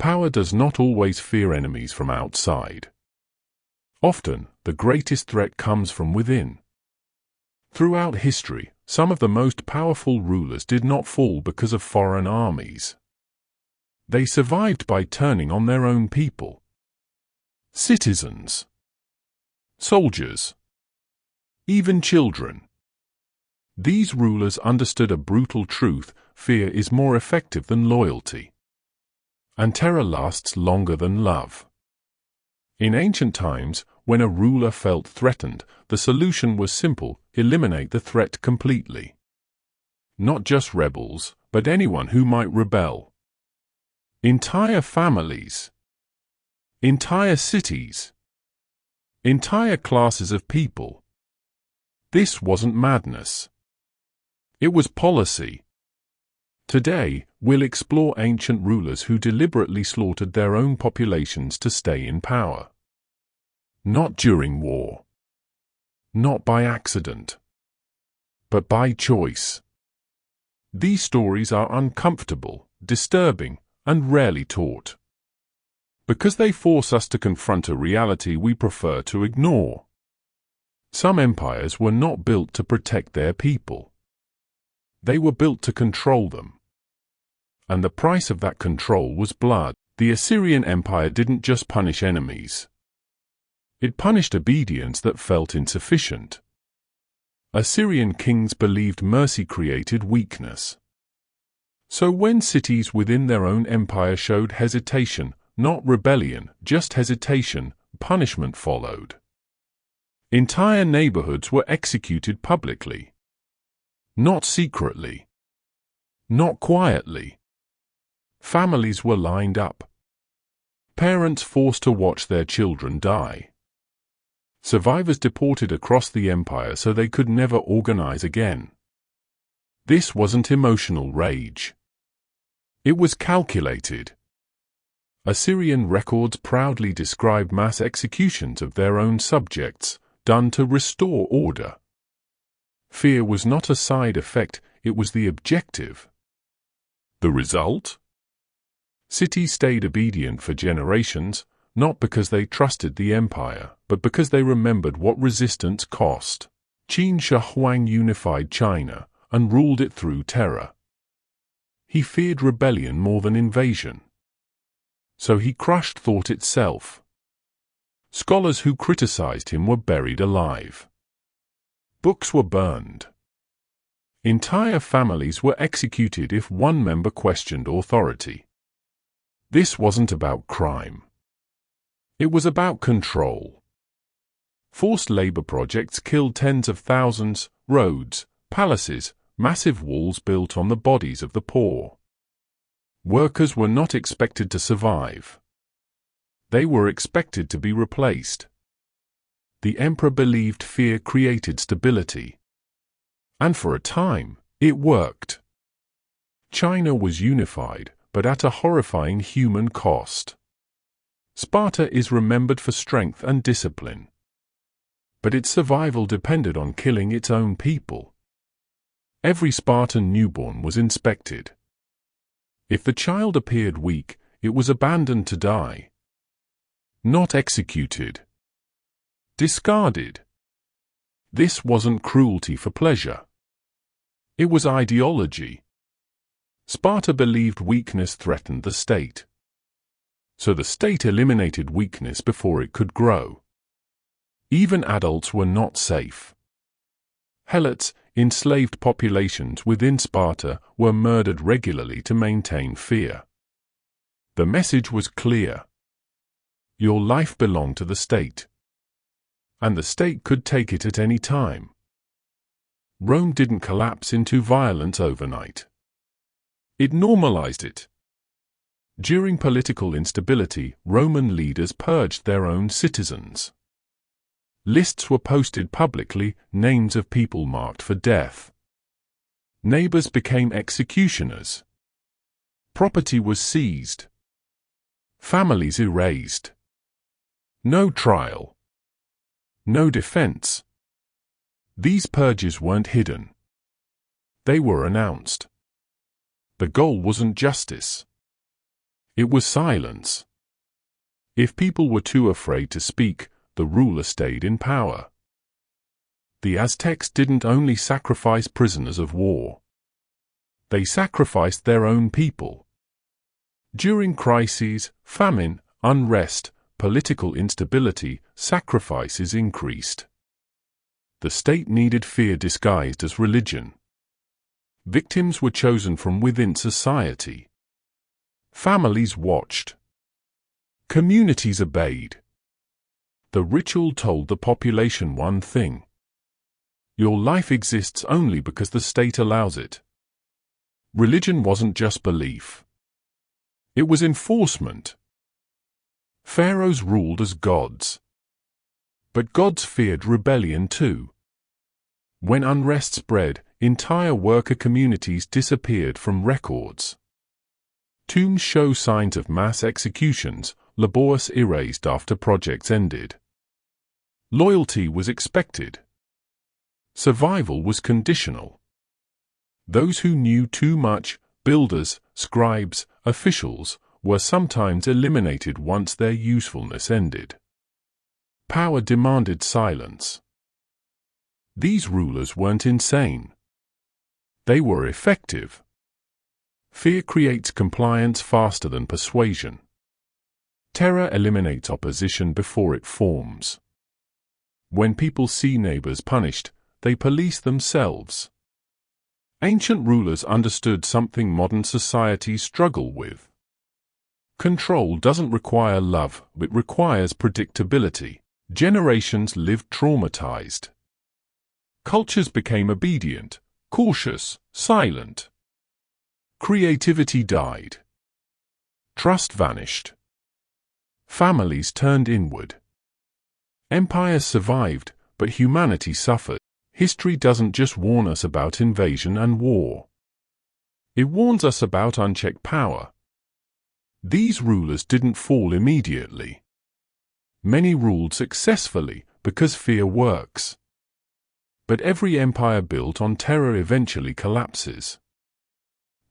Power does not always fear enemies from outside. Often, the greatest threat comes from within. Throughout history, some of the most powerful rulers did not fall because of foreign armies. They survived by turning on their own people. Citizens, soldiers, even children. These rulers understood a brutal truth: fear is more effective than loyalty, and terror lasts longer than love. In ancient times, when a ruler felt threatened, the solution was simple: eliminate the threat completely. Not just rebels, but anyone who might rebel. Entire families, entire cities, entire classes of people. This wasn't madness. It was policy. Today, we'll explore ancient rulers who deliberately slaughtered their own populations to stay in power. Not during war. Not by accident. But by choice. These stories are uncomfortable, disturbing, and rarely taught, because they force us to confront a reality we prefer to ignore. Some empires were not built to protect their people. They were built to control them. And the price of that control was blood. The Assyrian Empire didn't just punish enemies. It punished obedience that felt insufficient. Assyrian kings believed mercy created weakness. So when cities within their own empire showed hesitation, not rebellion, just hesitation, punishment followed. Entire neighborhoods were executed publicly. Not secretly. Not quietly. Families were lined up. Parents forced to watch their children die. Survivors deported across the empire so they could never organize again. This wasn't emotional rage. It was calculated. Assyrian records proudly describe mass executions of their own subjects, done to restore order. Fear was not a side effect, it was the objective. The result? Cities stayed obedient for generations, not because they trusted the empire, but because they remembered what resistance cost. Qin Shi Huang unified China and ruled it through terror. He feared rebellion more than invasion. So he crushed thought itself. Scholars who criticized him were buried alive. Books were burned. Entire families were executed if one member questioned authority. This wasn't about crime. It was about control. Forced labor projects killed tens of thousands, roads, palaces, massive walls built on the bodies of the poor. Workers were not expected to survive. They were expected to be replaced. The emperor believed fear created stability. And for a time, it worked. China was unified, but at a horrifying human cost. Sparta is remembered for strength and discipline. But its survival depended on killing its own people. Every Spartan newborn was inspected. If the child appeared weak, it was abandoned to die. Not executed. Discarded. This wasn't cruelty for pleasure. It was ideology. Sparta believed weakness threatened the state. So the state eliminated weakness before it could grow. Even adults were not safe. Helots, enslaved populations within Sparta, were murdered regularly to maintain fear. The message was clear. Your life belonged to the state. And the state could take it at any time. Rome didn't collapse into violence overnight. It normalized it. During political instability, Roman leaders purged their own citizens. Lists were posted publicly, names of people marked for death. Neighbors became executioners. Property was seized. Families erased. No trial. No defense. These purges weren't hidden. They were announced. The goal wasn't justice. It was silence. If people were too afraid to speak, the ruler stayed in power. The Aztecs didn't only sacrifice prisoners of war. They sacrificed their own people. During crises, famine, unrest, political instability, sacrifices increased. The state needed fear disguised as religion. Victims were chosen from within society. Families watched. Communities obeyed. The ritual told the population one thing: your life exists only because the state allows it. Religion wasn't just belief. It was enforcement. Pharaohs ruled as gods. But gods feared rebellion too. When unrest spread, entire worker communities disappeared from records. Tombs show signs of mass executions, labors erased after projects ended. Loyalty was expected. Survival was conditional. Those who knew too much, builders, scribes, officials, were sometimes eliminated once their usefulness ended. Power demanded silence. These rulers weren't insane. They were effective. Fear creates compliance faster than persuasion. Terror eliminates opposition before it forms. When people see neighbors punished, they police themselves. Ancient rulers understood something modern societies struggle with. Control doesn't require love, it requires predictability. Generations lived traumatized. Cultures became obedient, cautious, silent. Creativity died. Trust vanished. Families turned inward. Empires survived, but humanity suffered. History doesn't just warn us about invasion and war. It warns us about unchecked power. These rulers didn't fall immediately. Many ruled successfully because fear works. But every empire built on terror eventually collapses.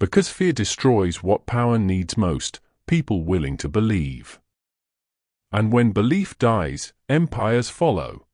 Because fear destroys what power needs most, people willing to believe. And when belief dies, empires follow.